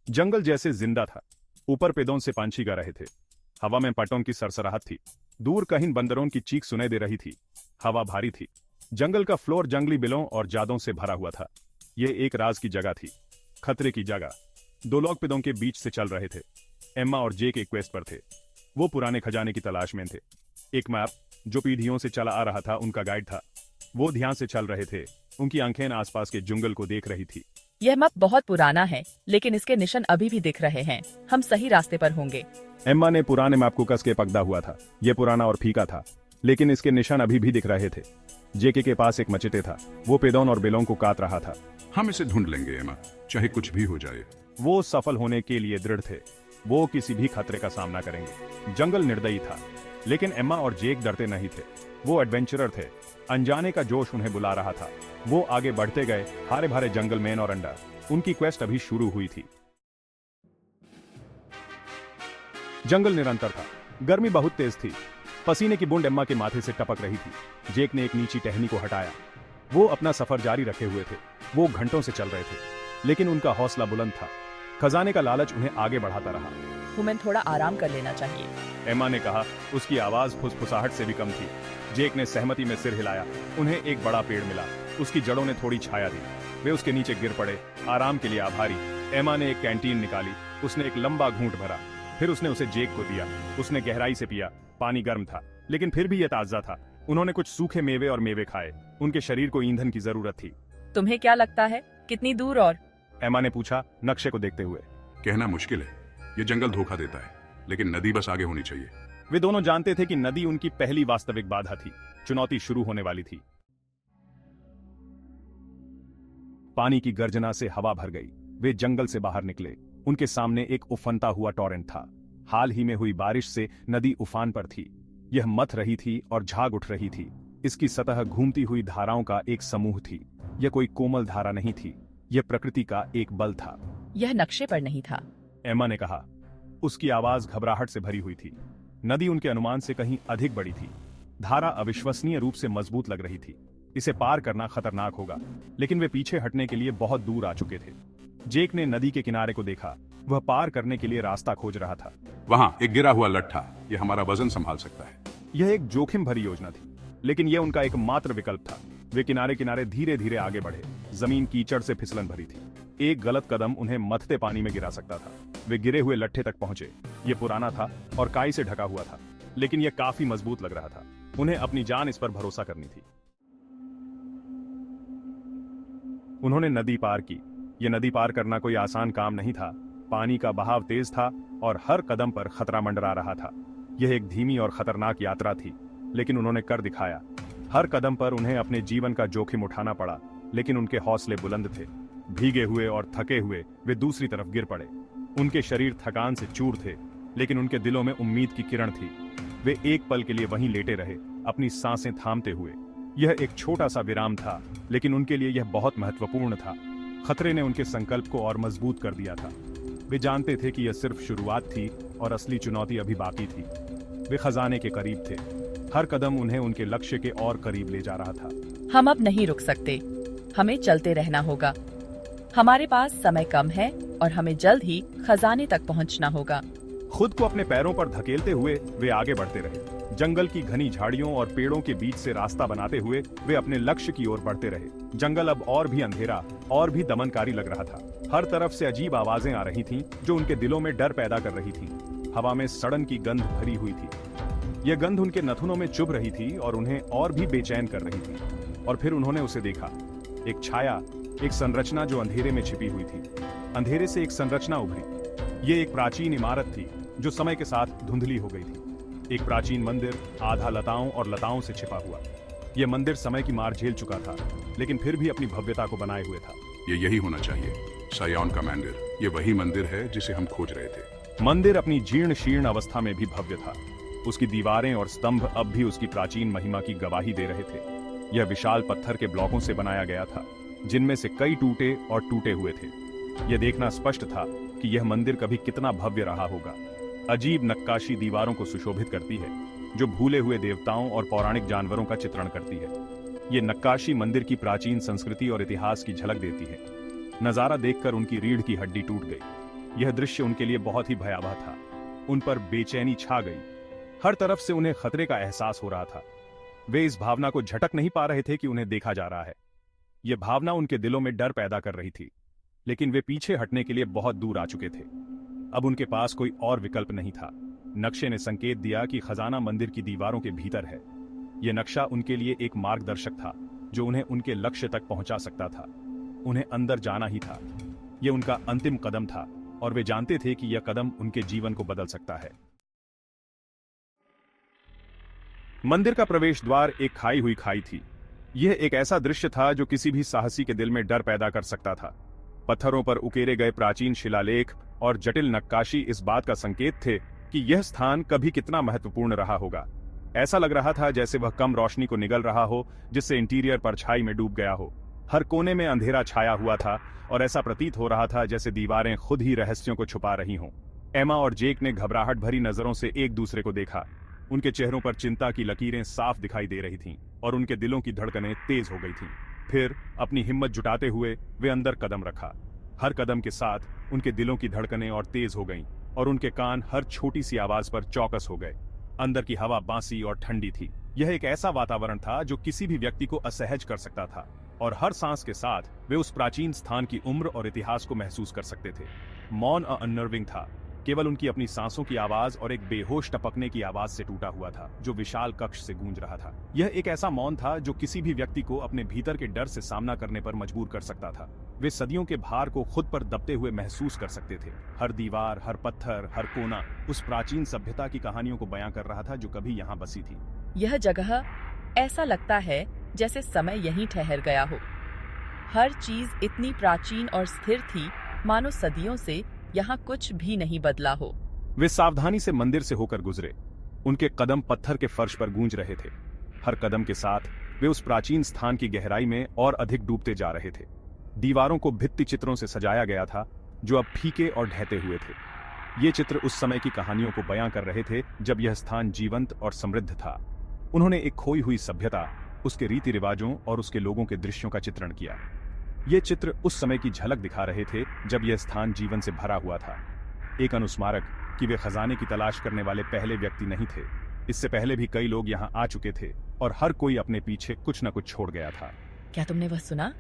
जंगल जैसे जिंदा था। ऊपर पेड़ों से पंछी गा रहे थे। हवा में पतंगों की सरसराहट थी। दूर कहीं बंदरों की चीख सुनाई दे रही थी। हवा भारी थी। जंगल का फ्लोर जंगली बिलों और जादों से भरा हुआ था। यह एक राज की जगह थी, खतरे की जगह। दो लोग पेड़ों के बीच से चल रहे थे। एम्मा और जेक एक क्वेस्ट पर थे। वो पुराने खजाने की तलाश में थे। एक मैप जो पीढ़ियों से चला आ रहा था उनका गाइड था। वो ध्यान से चल रहे थे। उनकी आंखें आसपास के जंगल को देख रही थी। यह मैप बहुत पुराना है, लेकिन इसके निशान अभी भी दिख रहे हैं। हम सही रास्ते पर होंगे। एम्मा ने पुराने मैप को कस के पकड़ा हुआ था। यह पुराना और फीका था, लेकिन इसके निशान अभी भी दिख रहे थे। जेके के पास एक मचेते था। वो पेड़ों और बेलों को काट रहा था। हम इसे ढूंढ लेंगे एमा, चाहे कुछ भी हो जाए। वो सफल होने के लिए दृढ़ थे। वो किसी भी खतरे का सामना करेंगे। जंगल निर्दयी था, लेकिन एम्मा और जेक डरते नहीं थे। वो एडवेंचरर थे। अनजाने का जोश उन्हें बुला रहा था। वो आगे बढ़ते गए, हरे भरे जंगल में और अंडर। उनकी क्वेस्ट अभी शुरू हुई थी। जंगल निरंतर था। गर्मी बहुत तेज थी। पसीने की बूंद एम्मा के माथे से टपक रही थी। जेक ने एक नीची टहनी को हटाया। वो अपना सफर जारी रखे हुए थे। वो घंटों से चल रहे थे, लेकिन उनका हौसला बुलंद था। खजाने का लालच उन्हें आगे बढ़ाता रहा। तुम्हें थोड़ा आराम कर लेना चाहिए, एम्मा ने कहा। उसकी आवाज फुसफुसाहट से भी कम थी। जेक ने सहमति में सिर हिलाया। उन्हें एक बड़ा पेड़ मिला। उसकी जड़ों ने थोड़ी छाया दी। वे उसके नीचे गिर पड़े, आराम के लिए आभारी। एम्मा ने एक कैंटीन निकाली। उसने एक लंबा घूंट भरा। फिर उसने उसे जेक को दिया। उसने गहराई से पिया। पानी गर्म था, लेकिन फिर भी यह ताजा था। उन्होंने कुछ सूखे मेवे और मेवे खाए। उनके शरीर को ईंधन की जरूरत थी। तुम्हें क्या लगता है कितनी दूर और? एम्मा ने पूछा, नक्शे को देखते हुए। कहना मुश्किल है। ये जंगल धोखा देता है, लेकिन नदी बस आगे होनी चाहिए। वे दोनों जानते थे कि नदी उनकी पहली वास्तविक बाधा थी। चुनौती शुरू होने वाली थी। पानी की गर्जना से हवा भर गई। वे जंगल से बाहर निकले। उनके सामने एक उफनता हुआ टॉरेंट था। हाल ही में हुई बारिश से नदी उफान पर थी। यह मथ रही थी और झाग उठ रही थी। इसकी सतह घूमती हुई धाराओं का एक समूह थी। यह कोई कोमल धारा नहीं थी। यह प्रकृति का एक बल था। यह नक्शे पर नहीं था, एम्मा ने कहा। उसकी आवाज घबराहट से भरी हुई थी। नदी उनके अनुमान से कहीं अधिक बड़ी थी। धारा अविश्वसनीय रूप से मजबूत लग रही थी। इसे पार करना खतरनाक होगा, लेकिन वे पीछे हटने के लिए बहुत दूर आ चुके थे। जेक ने नदी के किनारे को देखा। वह पार करने के लिए रास्ता खोज रहा था। वहां एक गिरा हुआ लट्ठा, यह हमारा वजन संभाल सकता है। यह एक जोखिम भरी योजना थी, लेकिन यह उनका एकमात्र विकल्प था। वे किनारे किनारे धीरे धीरे आगे बढ़े। जमीन कीचड़ से फिसलन भरी थी। एक गलत कदम उन्हें मथते पानी में गिरा सकता था। वे गिरे हुए लट्ठे तक पहुंचे। यह पुराना था और काई से ढका हुआ था, लेकिन यह काफी मजबूत लग रहा था। उन्हें अपनी जान इस पर भरोसा करनी थी। उन्होंने नदी पार की। यह नदी पार करना कोई आसान काम नहीं था। पानी का बहाव तेज था और हर कदम पर खतरा मंडरा रहा था। यह एक धीमी और खतरनाक यात्रा थी, लेकिन उन्होंने कर दिखाया। हर कदम पर उन्हें अपने जीवन का जोखिम उठाना पड़ा, लेकिन उनके हौसले बुलंद थे। भीगे हुए और थके हुए वे दूसरी तरफ गिर पड़े। उनके शरीर थकान से चूर थे, लेकिन उनके दिलों में उम्मीद की किरण थी। वे एक पल के लिए वहीं लेटे रहे, अपनी सांसें थामते हुए। यह एक छोटा सा विराम था, लेकिन उनके लिए यह बहुत महत्वपूर्ण था। खतरे ने उनके संकल्प को और मजबूत कर दिया था। वे जानते थे कि यह सिर्फ शुरुआत थी और असली चुनौती अभी बाकी थी। वे खजाने के करीब थे। हर कदम उन्हें उनके लक्ष्य के और करीब ले जा रहा था। हम अब नहीं रुक सकते। हमें चलते रहना होगा। हमारे पास समय कम है और हमें जल्द ही खजाने तक पहुंचना होगा। खुद को अपने पैरों पर धकेलते हुए वे आगे बढ़ते रहे। जंगल की घनी झाड़ियों और पेड़ों के बीच से रास्ता बनाते हुए वे अपने लक्ष्य की ओर बढ़ते रहे। जंगल अब और भी अंधेरा और भी दमनकारी लग रहा था। हर तरफ से अजीब आवाजें आ रही थीं, जो उनके दिलों में डर पैदा कर रही थीं। हवा में सड़न की गंध भरी हुई थी। यह गंध उनके नथुनों में चुभ रही थी और उन्हें और भी बेचैन कर रही थी। और फिर उन्होंने उसे देखा। एक छाया, एक संरचना जो अंधेरे में छिपी हुई थी। अंधेरे से एक संरचना उभरी। ये एक प्राचीन इमारत थी जो समय के साथ धुंधली हो गई थी। एक प्राचीन मंदिर, आधा लताओं और लताओं से छिपा हुआ। यह मंदिर समय की मार झेल चुका था, लेकिन फिर भी अपनी भव्यता को बनाए हुए था। ये यही होना चाहिए, सायोन का मंदिर। ये वही मंदिर है जिसे हम खोज रहे थे। मंदिर अपनी जीर्ण शीर्ण अवस्था में भी भव्य था। उसकी दीवारें और स्तंभ अब भी उसकी प्राचीन महिमा की गवाही दे रहे थे। यह विशाल पत्थर के ब्लॉकों से बनाया गया था, जिनमें से कई टूटे और टूटे हुए थे। यह देखना स्पष्ट था कि यह मंदिर कभी कितना भव्य रहा होगा। अजीब नक्काशी दीवारों को सुशोभित करती है, जो भूले हुए देवताओं और पौराणिक जानवरों का चित्रण करती है। यह नक्काशी मंदिर की प्राचीन संस्कृति और इतिहास की झलक देती है। नजारा देखकर उनकी रीढ़ की हड्डी टूट गई। यह दृश्य उनके लिए बहुत ही भयावह था। उन पर बेचैनी छा गई। हर तरफ से उन्हें खतरे का एहसास हो रहा था। वे इस भावना को झटक नहीं पा रहे थे कि उन्हें देखा जा रहा है। यह भावना उनके दिलों में डर पैदा कर रही थी, लेकिन वे पीछे हटने के लिए बहुत दूर आ चुके थे। अब उनके पास कोई और विकल्प नहीं था। नक्शे ने संकेत दिया कि खजाना मंदिर की दीवारों के भीतर है। यह नक्शा उनके लिए एक मार्गदर्शक था जो उन्हें उनके लक्ष्य तक पहुंचा सकता था। उन्हें अंदर जाना ही था। यह उनका अंतिम कदम था और वे जानते थे कि यह कदम उनके जीवन को बदल सकता है। मंदिर का प्रवेश द्वार एक खाई हुई खाई थी। यह एक ऐसा दृश्य था जो किसी भी साहसी के दिल में डर पैदा कर सकता था। पत्थरों पर उकेरे गए प्राचीन शिलालेख और जटिल नक्काशी इस बात का संकेत थे कि यह स्थान कभी कितना महत्वपूर्ण रहा होगा। ऐसा लग रहा था जैसे वह कम रोशनी को निगल रहा हो, जिससे इंटीरियर परछाई में डूब गया हो। हर कोने में अंधेरा छाया हुआ था और ऐसा प्रतीत हो रहा था जैसे दीवारें खुद ही रहस्यों को छुपा रही हों। एमा और जेक ने घबराहट भरी नजरों से एक दूसरे को देखा। उनके चेहरों पर चिंता की लकीरें साफ दिखाई दे रही थीं और उनके दिलों की धड़कनें तेज हो गई थीं। फिर अपनी हिम्मत जुटाते हुए वे अंदर कदम रखा। हर कदम के साथ उनके दिलों की धड़कनें और तेज हो गईं और उनके कान हर छोटी सी आवाज पर चौकस हो गए। अंदर की हवा बांसी और ठंडी थी। यह एक ऐसा वातावरण था जो किसी भी व्यक्ति को असहज कर सकता था, और हर सांस के साथ वे उस प्राचीन स्थान की उम्र और इतिहास को महसूस कर सकते थे। मौन अननर्विंग था। केवल उनकी अपनी सांसों की आवाज और एक बेहोश टपकने की आवाज से टूटा हुआ था जो विशाल कक्ष से गूंज रहा था। यह एक ऐसा मौन था जो किसी भी व्यक्ति को अपने भीतर के डर से सामना करने पर मजबूर कर सकता था। वे सदियों के भार को खुद पर दबते हुए महसूस कर सकते थे। हर दीवार, हर पत्थर, हर कोना उस प्राचीन सभ्यता की कहानियों को बयां कर रहा था जो कभी यहाँ बसी थी। यह जगह ऐसा लगता है जैसे समय यहीं ठहर गया हो। हर चीज इतनी प्राचीन और स्थिर थी, मानो सदियों से यहाँ कुछ भी नहीं बदला हो। वे सावधानी से मंदिर से होकर गुजरे। उनके कदम पत्थर के फर्श पर गूंज रहे थे। हर कदम के साथ वे उस प्राचीन स्थान की गहराई में और अधिक डूबते जा रहे थे। दीवारों को भित्ति चित्रों से सजाया गया था जो अब फीके और ढहते हुए थे। ये चित्र उस समय की कहानियों को बयां कर रहे थे जब यह स्थान जीवंत और समृद्ध था। उन्होंने एक खोई हुई सभ्यता, उसके रीति रिवाजों और उसके लोगों के दृश्यों का चित्रण किया। ये चित्र उस समय की झलक दिखा रहे थे जब यह स्थान जीवन से भरा हुआ था। एक अनुस्मारक कि वे खजाने की तलाश करने वाले पहले व्यक्ति नहीं थे। इससे पहले भी कई लोग यहाँ आ चुके थे और हर कोई अपने पीछे कुछ न कुछ छोड़ गया था। क्या तुमने वह सुना?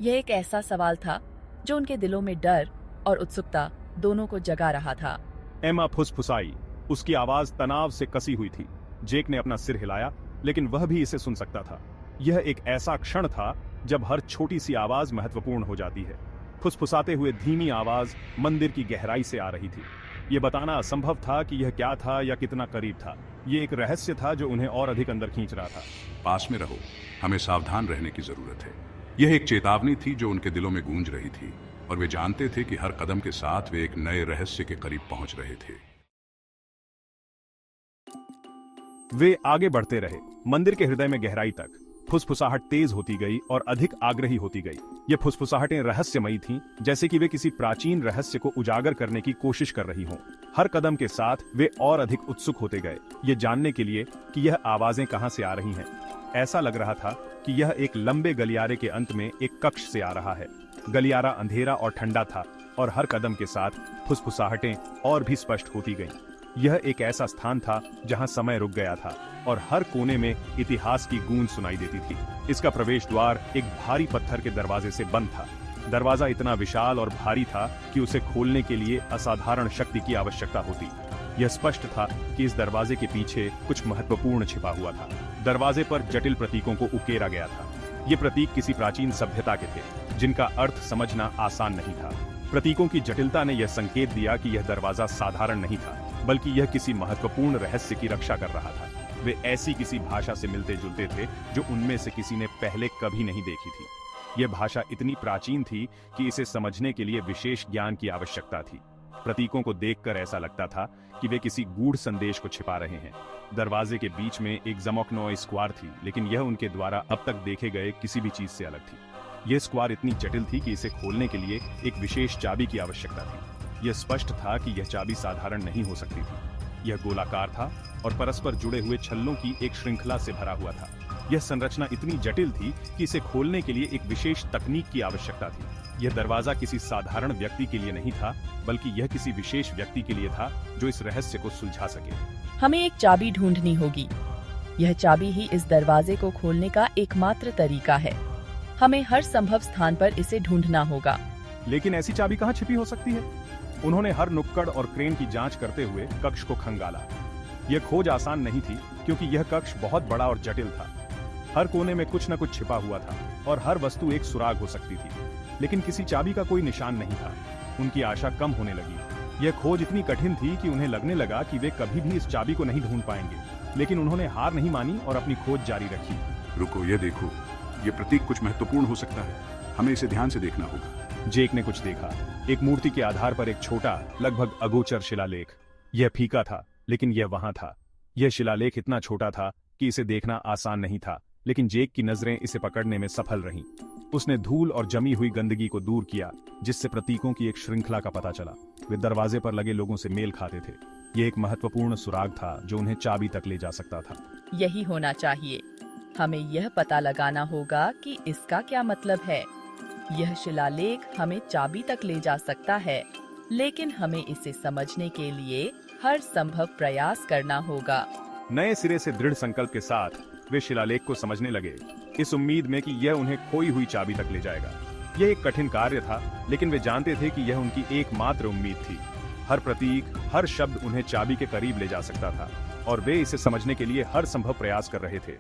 यह एक ऐसा सवाल था जो उनके दिलों में डर और उत्सुकता दोनों को जगा रहा था। एमा फुसफुसाई। उसकी आवाज तनाव से कसी हुई थी। जेक ने अपना सिर हिलाया, लेकिन वह भी इसे सुन सकता था। यह एक ऐसा क्षण था जब हर छोटी सी आवाज महत्वपूर्ण हो जाती है। फुसफुसाते हुए धीमी आवाज मंदिर की गहराई से आ रही थी। यह बताना असंभव था कि यह क्या था या कितना करीब था। यह एक रहस्य था जो उन्हें और अधिक अंदर खींच रहा था। पास में रहो, हमें सावधान रहने की जरूरत है। यह एक चेतावनी थी जो उनके दिलों में गूंज रही थी, और वे जानते थे कि हर कदम के साथ वे एक नए रहस्य के करीब पहुंच रहे थे। वे आगे बढ़ते रहे, मंदिर के हृदय में गहराई तक। फुसफुसाहट तेज होती गई और अधिक आग्रही होती गई। ये फुसफुसाहटें रहस्यमयी थीं, जैसे कि वे किसी प्राचीन रहस्य को उजागर करने की कोशिश कर रही हों। हर कदम के साथ वे और अधिक उत्सुक होते गए, ये जानने के लिए कि यह आवाजें कहां से आ रही हैं। ऐसा लग रहा था कि यह एक लंबे गलियारे के अंत में एक कक्ष से आ रहा है। गलियारा अंधेरा और ठंडा था और हर कदम के साथ फुसफुसाहटें और भी स्पष्ट होती गईं। यह एक ऐसा स्थान था जहां समय रुक गया था और हर कोने में इतिहास की गूंज सुनाई देती थी। इसका प्रवेश द्वार एक भारी पत्थर के दरवाजे से बंद था। दरवाजा इतना विशाल और भारी था कि उसे खोलने के लिए असाधारण शक्ति की आवश्यकता होती। यह स्पष्ट था कि इस दरवाजे के पीछे कुछ महत्वपूर्ण छिपा हुआ था। दरवाजे पर जटिल प्रतीकों को उकेरा गया था। ये प्रतीक किसी प्राचीन सभ्यता के थे, जिनका अर्थ समझना आसान नहीं था। प्रतीकों की जटिलता ने यह संकेत दिया कि यह दरवाजा साधारण नहीं था, बल्कि यह किसी महत्वपूर्ण रहस्य की रक्षा कर रहा था। वे ऐसी किसी भाषा से मिलते जुलते थे जो उनमें से किसी ने पहले कभी नहीं देखी थी। यह भाषा इतनी प्राचीन थी कि इसे समझने के लिए विशेष ज्ञान की आवश्यकता थी। प्रतीकों को देखकर ऐसा लगता था कि वे किसी गूढ़ संदेश को छिपा रहे हैं। दरवाजे के बीच में एक ज़मोक्नोई स्क्वायर थी, लेकिन यह उनके द्वारा अब तक देखे गए किसी भी चीज से अलग थी। यह स्क्वायर इतनी जटिल थी कि इसे खोलने के लिए एक विशेष चाबी की आवश्यकता थी। यह स्पष्ट था कि यह चाबी साधारण नहीं हो सकती थी। यह गोलाकार था और परस्पर जुड़े हुए छल्लों की एक श्रृंखला से भरा हुआ था। यह संरचना इतनी जटिल थी कि इसे खोलने के लिए एक विशेष तकनीक की आवश्यकता थी। यह दरवाजा किसी साधारण व्यक्ति के लिए नहीं था, बल्कि यह किसी विशेष व्यक्ति के लिए था जो इस रहस्य को सुलझा सके। हमें एक चाबी ढूंढनी होगी। यह चाबी ही इस दरवाजे को खोलने का एकमात्र तरीका है। हमें हर संभव स्थान पर इसे ढूंढना होगा। लेकिन ऐसी चाबी कहाँ छिपी हो सकती है? उन्होंने हर नुक्कड़ और क्रेन की जांच करते हुए कक्ष को खंगाला। यह खोज आसान नहीं थी, क्योंकि यह कक्ष बहुत बड़ा और जटिल था। हर कोने में कुछ न कुछ छिपा हुआ था और हर वस्तु एक सुराग हो सकती थी, लेकिन किसी चाबी का कोई निशान नहीं था। उनकी आशा कम होने लगी। यह खोज इतनी कठिन थी कि उन्हें लगने लगा कि वे कभी भी इस चाबी को नहीं ढूंढ पाएंगे, लेकिन उन्होंने हार नहीं मानी और अपनी खोज जारी रखी। रुको, ये देखो, ये प्रतीक कुछ महत्वपूर्ण हो सकता है। हमें इसे ध्यान से देखना होगा। जेक ने कुछ देखा। एक मूर्ति के आधार पर एक छोटा, लगभग अगोचर शिलालेख। यह फीका था, लेकिन यह वहां था। यह शिलालेख इतना छोटा था कि इसे देखना आसान नहीं था, लेकिन जेक की नजरें इसे पकड़ने में सफल रहीं। उसने धूल और जमी हुई गंदगी को दूर किया, जिससे प्रतीकों की एक श्रृंखला का पता चला। वे दरवाजे पर लगे लोगों से मेल खाते थे। यह एक महत्वपूर्ण सुराग था जो उन्हें चाबी तक ले जा सकता था। यही होना चाहिए। हमें यह पता लगाना होगा कि इसका क्या मतलब है। यह शिलालेख हमें चाबी तक ले जा सकता है, लेकिन हमें इसे समझने के लिए हर संभव प्रयास करना होगा। नए सिरे से दृढ़ संकल्प के साथ वे शिलालेख को समझने लगे, इस उम्मीद में कि यह उन्हें खोई हुई चाबी तक ले जाएगा। यह एक कठिन कार्य था, लेकिन वे जानते थे कि यह उनकी एकमात्र उम्मीद थी। हर प्रतीक, हर शब्द उन्हें चाबी के करीब ले जा सकता था, और वे इसे समझने के लिए हर संभव प्रयास कर रहे थे।